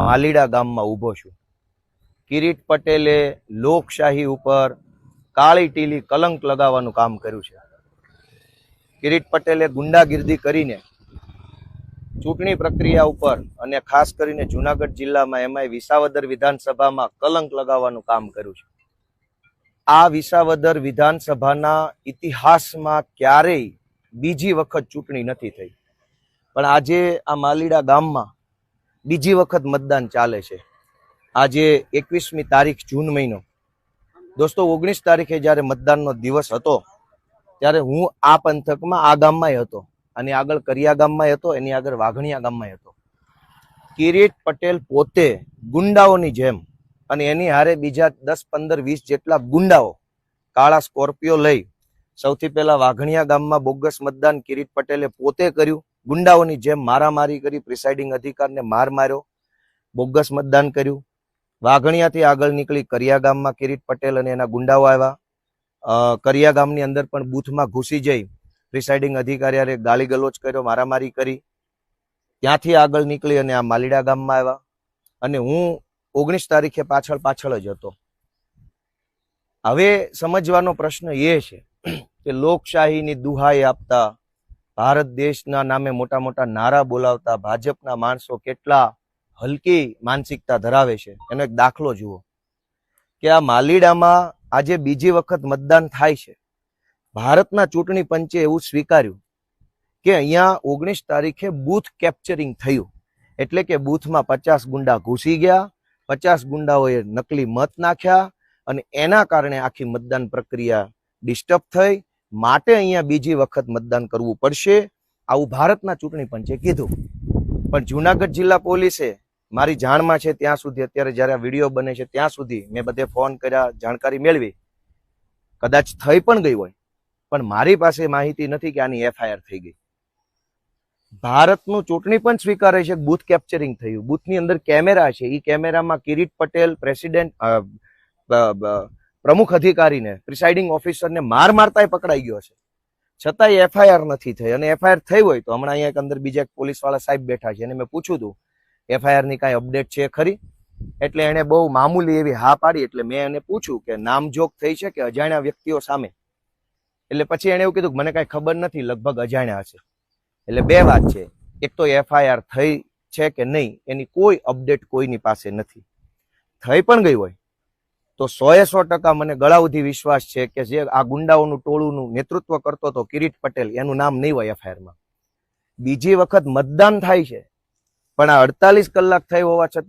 માલીડા ગામમાં ઊભો છું। કિરીટ પટેલે લોકશાહી ઉપર કાળી ટીલી કલંક લગાવવાનું કામ કર્યું છે। કિરીટ પટેલે ગુંડાગીર્દી કરીને ચૂંટણી પ્રક્રિયા ઉપર અને ખાસ કરીને જૂનાગઢ જિલ્લામાં એમાંય વિસાવદર વિધાનસભામાં કલંક લગાવવાનું કામ કર્યું છે। આ વિસાવદર વિધાનસભાના ઇતિહાસમાં ક્યારેય બીજી વખત ચૂંટણી નથી થઈ, પણ આજે આ માલીડા ગામમાં બીજી વખત મતદાન ચાલે છે। આજે 21મી તારીખ જૂન મહિનો। દોસ્તો, 19 તારીખે જ્યારે મતદાનનો દિવસ હતો ત્યારે હું આ પંથકમાં આ ગામમાં હતો, અને આગળ કરિયા ગામમાં હતો, એની આગળ વાઘણિયા ગામમાં હતો। કિરીટ પટેલ પોતે ગુંડાઓની જેમ અને એની હારે બીજા 10, 15, 20 જેટલા ગુંડાઓ કાળા સ્કોર્પિયો લઈ સૌથી પહેલા વાઘણિયા ગામમાં બોગસ મતદાન કિરીટ પટેલે પોતે કર્યું। ગુંડાઓની જેમ મારામારી કરી, પ્રિસાઇડિંગ અધિકારને માર માર્યો, બોગસ મતદાન કર્યું। વાઘણિયાથી આગળ નીકળી કરિયા ગામમાં કિરીટ પટેલ અને એના ગુંડાઓ આવ્યા। કરિયા ગામની અંદર પણ બૂથમાં ઘૂસી જઈ પ્રિસાઇડિંગ અધિકારીએ ગાળી ગલોચ કર્યો, મારામારી કરી। ત્યાંથી આગળ નીકળી અને આ માલીડા ગામમાં આવ્યા, અને હું 19 તારીખે પાછળ જ હતો। હવે સમજવાનો પ્રશ્ન એ છે કે લોકશાહીની દુહાઈ આપતા, ભારત દેશના નામે મોટા મોટા નારા બોલાવતા ભાજપના માણસો કેટલા હલકી માનસિકતા ધરાવે છે એનો એક દાખલો જુઓ કે આ માલીડામાં આજે બીજી વખત મતદાન થાય છે। ભારતના ચૂંટણી પંચે એવું સ્વીકાર્યું કે અહીંયા 19 તારીખે બૂથ કેપ્ચરિંગ થયું, એટલે કે બૂથમાં 50 ગુંડા ઘૂસી ગયા, 50 ગુંડાઓએ નકલી મત નાખ્યા, અને એના કારણે આખી મતદાન પ્રક્રિયા ડિસ્ટર્બ થઈ, માટે અહીંયા બીજી વખત મતદાન કરવું પડશે, આવું ભારતના ચૂંટણી પંચે કીધું। પણ જૂનાગઢ જિલ્લા પોલીસે મારી જાણમાં છે ત્યાં સુધી, અત્યારે જ્યારે આ વિડીયો બને છે ત્યાં સુધી મેં બધે ફોન કર્યા, જાણકારી મેળવી, કદાચ થઈ પણ ગઈ હોય, પણ મારી પાસે માહિતી નથી કે આની FIR થઈ ગઈ। ભારતનું ચૂંટણી પંચ સ્વીકારે છે બૂથ કેપ્ચરિંગ થયું, બૂથની અંદર કેમેરા છે, એ કેમેરામાં કિરીટ પટેલ પ્રેસિડેન્ટ પ્રમુખ અધિકારીને, પ્રિસાઇડિંગ ઓફિસરને માર મારતા પકડાઈ ગયો છે, છતાંય FIR નથી થઈ। અને FIR થઈ હોય તો હમણાં અહીંયા અંદર બીજા પોલીસ વાળા સાહેબ બેઠા છે, અને મેં પૂછ્યું હતું FIR ની કાંઈ અપડેટ છે ખરી? એટલે એને બહુ મામૂલી એવી હા પાડી। એટલે મેં એને પૂછ્યું કે નામજોગ થઈ છે કે અજાણ્યા વ્યક્તિઓ સામે? એટલે પછી એને એવું કીધું કે મને કાંઈ ખબર નથી, લગભગ અજાણ્યા હશે। એટલે બે વાત છે, એક તો FIR થઈ છે કે નહીં એની કોઈ અપડેટ કોઈની પાસે નથી, થઈ પણ ગઈ હોય તો 100% મને ગળાઉધી વિશ્વાસ છે કે જે આ ગુંડાઓનું ટોળુંનું નેતૃત્વ કરતો હતો કિરીટ પટેલ, એનું નામ નહીં હોય FIR માં। બીજી વખત મતદાન થાય છે, પણ આ 48 કલાક થઈ હોવા છતાં